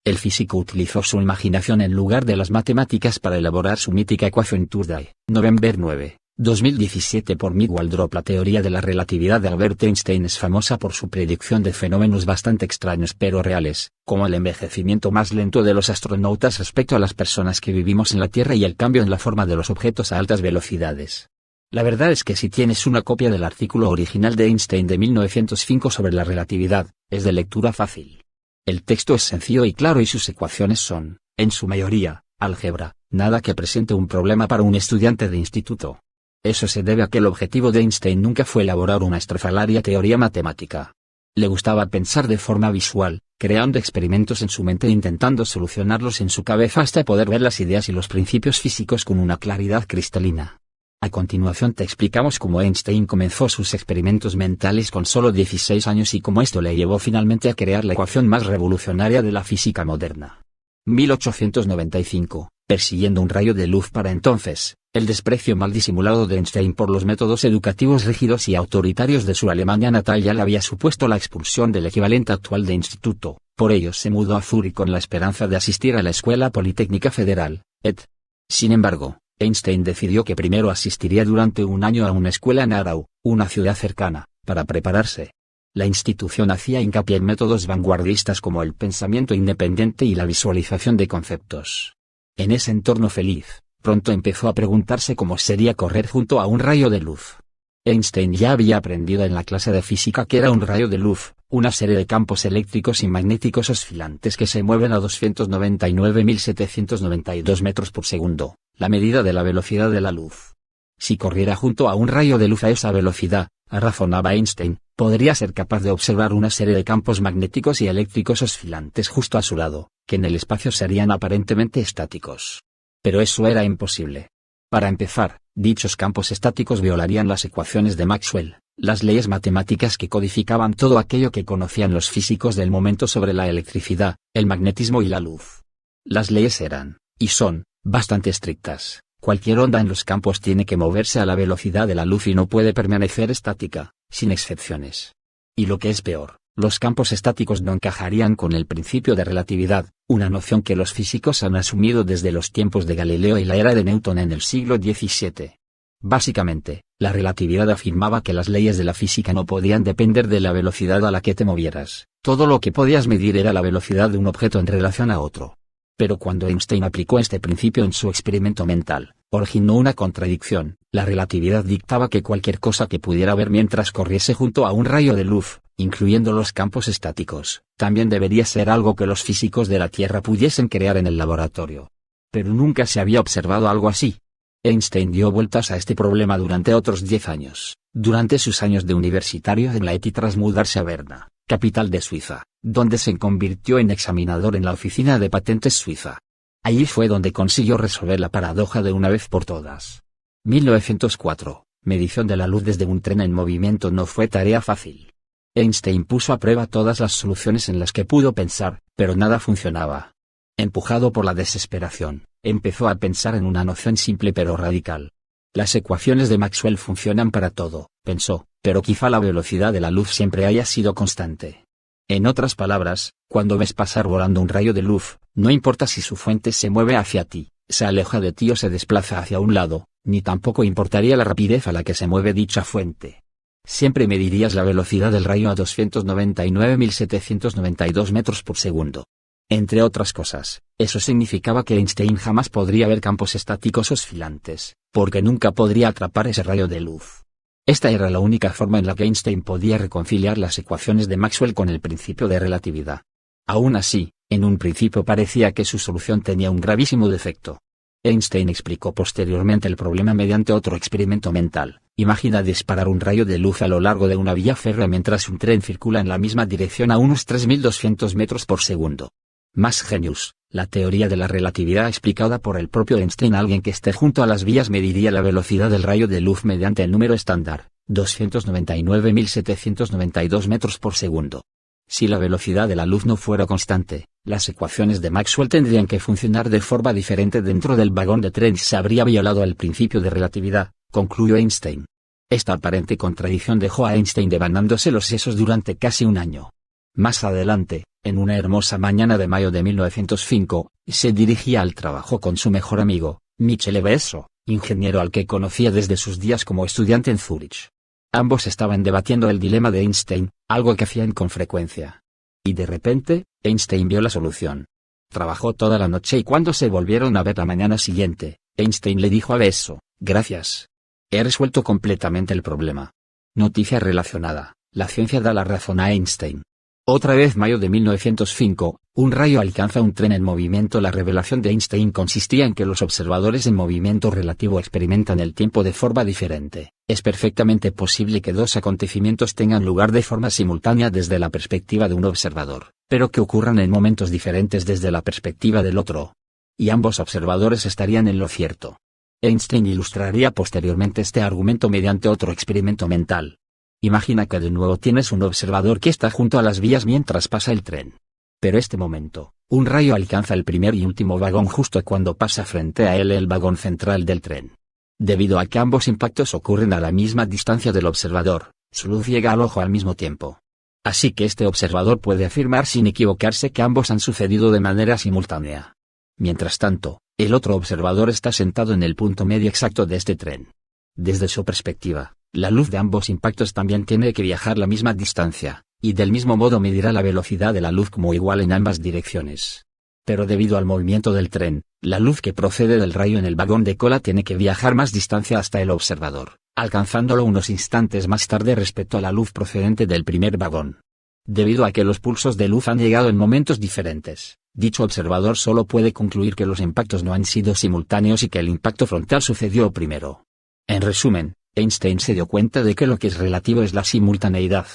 El físico utilizó su imaginación en lugar de las matemáticas para elaborar su mítica ecuación Turday, November 9, 2017 por Miguel Waldrop. La teoría de la relatividad de Albert Einstein es famosa por su predicción de fenómenos bastante extraños pero reales, como el envejecimiento más lento de los astronautas respecto a las personas que vivimos en la Tierra y el cambio en la forma de los objetos a altas velocidades. La verdad es que si tienes una copia del artículo original de Einstein de 1905 sobre la relatividad, es de lectura fácil. El texto es sencillo y claro y sus ecuaciones son, en su mayoría, álgebra, nada que presente un problema para un estudiante de instituto. Eso se debe a que el objetivo de Einstein nunca fue elaborar una estrafalaria teoría matemática. Le gustaba pensar de forma visual, creando experimentos en su mente e intentando solucionarlos en su cabeza hasta poder ver las ideas y los principios físicos con una claridad cristalina. A continuación te explicamos cómo Einstein comenzó sus experimentos mentales con solo 16 años y cómo esto le llevó finalmente a crear la ecuación más revolucionaria de la física moderna. 1895, persiguiendo un rayo de luz. Para entonces, el desprecio mal disimulado de Einstein por los métodos educativos rígidos y autoritarios de su Alemania natal ya le había supuesto la expulsión del equivalente actual de instituto, por ello se mudó a Zúrich con la esperanza de asistir a la Escuela Politécnica Federal, ETH. Sin embargo, Einstein decidió que primero asistiría durante un año a una escuela en Aarau, una ciudad cercana, para prepararse. La institución hacía hincapié en métodos vanguardistas como el pensamiento independiente y la visualización de conceptos. En ese entorno feliz, pronto empezó a preguntarse cómo sería correr junto a un rayo de luz. Einstein ya había aprendido en la clase de física que era un rayo de luz, una serie de campos eléctricos y magnéticos oscilantes que se mueven a 299.792 metros por segundo, la medida de la velocidad de la luz. Si corriera junto a un rayo de luz a esa velocidad, razonaba Einstein, podría ser capaz de observar una serie de campos magnéticos y eléctricos oscilantes justo a su lado, que en el espacio serían aparentemente estáticos. Pero eso era imposible. Para empezar, dichos campos estáticos violarían las ecuaciones de Maxwell, las leyes matemáticas que codificaban todo aquello que conocían los físicos del momento sobre la electricidad, el magnetismo y la luz. Las leyes eran, y son, bastante estrictas. Cualquier onda en los campos tiene que moverse a la velocidad de la luz y no puede permanecer estática, sin excepciones. Y lo que es peor, los campos estáticos no encajarían con el principio de relatividad, una noción que los físicos han asumido desde los tiempos de Galileo y la era de Newton en el siglo XVII. Básicamente, la relatividad afirmaba que las leyes de la física no podían depender de la velocidad a la que te movieras, todo lo que podías medir era la velocidad de un objeto en relación a otro. Pero cuando Einstein aplicó este principio en su experimento mental, originó una contradicción. La relatividad dictaba que cualquier cosa que pudiera ver mientras corriese junto a un rayo de luz, incluyendo los campos estáticos, también debería ser algo que los físicos de la Tierra pudiesen crear en el laboratorio. Pero nunca se había observado algo así. Einstein dio vueltas a este problema durante otros 10 años, durante sus años de universitario en la ETH tras mudarse a Berna, capital de Suiza, donde se convirtió en examinador en la oficina de patentes suiza. Allí fue donde consiguió resolver la paradoja de una vez por todas. 1904, medición de la luz desde un tren en movimiento no fue tarea fácil. Einstein puso a prueba todas las soluciones en las que pudo pensar, pero nada funcionaba. Empujado por la desesperación, empezó a pensar en una noción simple pero radical. Las ecuaciones de Maxwell funcionan para todo, pensó, pero quizá la velocidad de la luz siempre haya sido constante. En otras palabras, cuando ves pasar volando un rayo de luz, no importa si su fuente se mueve hacia ti, se aleja de ti o se desplaza hacia un lado, ni tampoco importaría la rapidez a la que se mueve dicha fuente. Siempre medirías la velocidad del rayo a 299.792 metros por segundo. Entre otras cosas, eso significaba que Einstein jamás podría ver campos estáticos oscilantes, porque nunca podría atrapar ese rayo de luz. Esta era la única forma en la que Einstein podía reconciliar las ecuaciones de Maxwell con el principio de relatividad. Aún así, en un principio parecía que su solución tenía un gravísimo defecto. Einstein explicó posteriormente el problema mediante otro experimento mental. Imagina disparar un rayo de luz a lo largo de una vía férrea mientras un tren circula en la misma dirección a unos 3.200 metros por segundo. Más genius, la teoría de la relatividad explicada por el propio Einstein. Alguien que esté junto a las vías mediría la velocidad del rayo de luz mediante el número estándar, 299.792 metros por segundo. Si la velocidad de la luz no fuera constante, las ecuaciones de Maxwell tendrían que funcionar de forma diferente dentro del vagón de tren y se habría violado el principio de relatividad, concluyó Einstein. Esta aparente contradicción dejó a Einstein devanándose los sesos durante casi un año. Más adelante, en una hermosa mañana de mayo de 1905, se dirigía al trabajo con su mejor amigo, Michel Eveso, ingeniero al que conocía desde sus días como estudiante en Zúrich. Ambos estaban debatiendo el dilema de Einstein, algo que hacían con frecuencia. Y de repente, Einstein vio la solución. Trabajó toda la noche y cuando se volvieron a ver la mañana siguiente, Einstein le dijo a Eveso: gracias. He resuelto completamente el problema. Noticia relacionada: la ciencia da la razón a Einstein. Otra vez mayo de 1905, un rayo alcanza un tren en movimiento. La revelación de Einstein consistía en que los observadores en movimiento relativo experimentan el tiempo de forma diferente. Es perfectamente posible que dos acontecimientos tengan lugar de forma simultánea desde la perspectiva de un observador, pero que ocurran en momentos diferentes desde la perspectiva del otro. Y ambos observadores estarían en lo cierto. Einstein ilustraría posteriormente este argumento mediante otro experimento mental. Imagina que de nuevo tienes un observador que está junto a las vías mientras pasa el tren. Pero este momento, un rayo alcanza el primer y último vagón justo cuando pasa frente a él el vagón central del tren. Debido a que ambos impactos ocurren a la misma distancia del observador, su luz llega al ojo al mismo tiempo. Así que este observador puede afirmar sin equivocarse que ambos han sucedido de manera simultánea. Mientras tanto, el otro observador está sentado en el punto medio exacto de este tren. Desde su perspectiva, la luz de ambos impactos también tiene que viajar la misma distancia, y del mismo modo medirá la velocidad de la luz como igual en ambas direcciones. Pero debido al movimiento del tren, la luz que procede del rayo en el vagón de cola tiene que viajar más distancia hasta el observador, alcanzándolo unos instantes más tarde respecto a la luz procedente del primer vagón. Debido a que los pulsos de luz han llegado en momentos diferentes, dicho observador solo puede concluir que los impactos no han sido simultáneos y que el impacto frontal sucedió primero. En resumen, Einstein se dio cuenta de que lo que es relativo es la simultaneidad.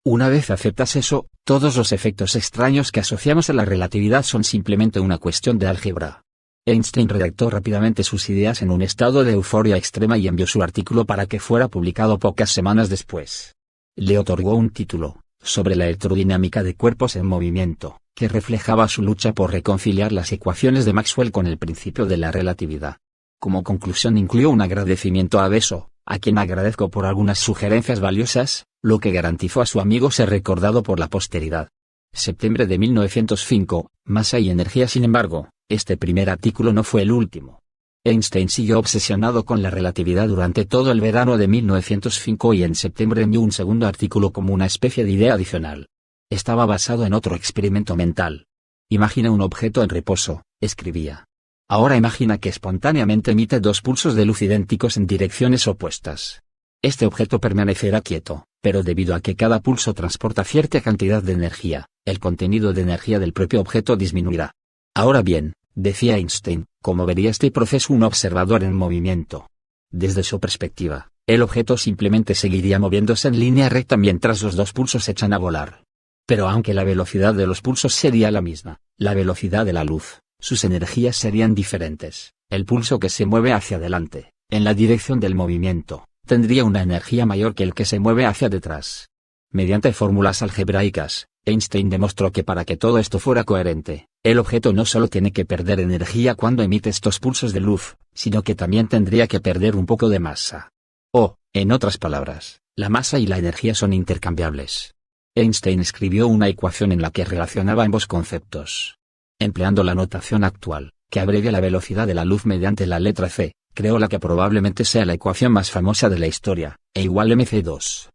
Una vez aceptas eso, todos los efectos extraños que asociamos a la relatividad son simplemente una cuestión de álgebra. Einstein redactó rápidamente sus ideas en un estado de euforia extrema y envió su artículo para que fuera publicado pocas semanas después. Le otorgó un título, sobre la electrodinámica de cuerpos en movimiento, que reflejaba su lucha por reconciliar las ecuaciones de Maxwell con el principio de la relatividad. Como conclusión incluyó un agradecimiento a Eveso, a quien agradezco por algunas sugerencias valiosas, lo que garantizó a su amigo ser recordado por la posteridad. Septiembre de 1905, masa y energía. Sin embargo, este primer artículo no fue el último. Einstein siguió obsesionado con la relatividad durante todo el verano de 1905 y en septiembre envió un segundo artículo como una especie de idea adicional. Estaba basado en otro experimento mental. Imagina un objeto en reposo, escribía. Ahora imagina que espontáneamente emite dos pulsos de luz idénticos en direcciones opuestas. Este objeto permanecerá quieto, pero debido a que cada pulso transporta cierta cantidad de energía, el contenido de energía del propio objeto disminuirá. Ahora bien, decía Einstein, ¿cómo vería este proceso un observador en movimiento? Desde su perspectiva, el objeto simplemente seguiría moviéndose en línea recta mientras los dos pulsos se echan a volar. Pero aunque la velocidad de los pulsos sería la misma, la velocidad de la luz, sus energías serían diferentes. El pulso que se mueve hacia adelante, en la dirección del movimiento, tendría una energía mayor que el que se mueve hacia detrás. Mediante fórmulas algebraicas, Einstein demostró que para que todo esto fuera coherente, el objeto no solo tiene que perder energía cuando emite estos pulsos de luz, sino que también tendría que perder un poco de masa. O, en otras palabras, la masa y la energía son intercambiables. Einstein escribió una ecuación en la que relacionaba ambos conceptos. Empleando la notación actual, que abrevia la velocidad de la luz mediante la letra c, creó la que probablemente sea la ecuación más famosa de la historia, E igual mc2.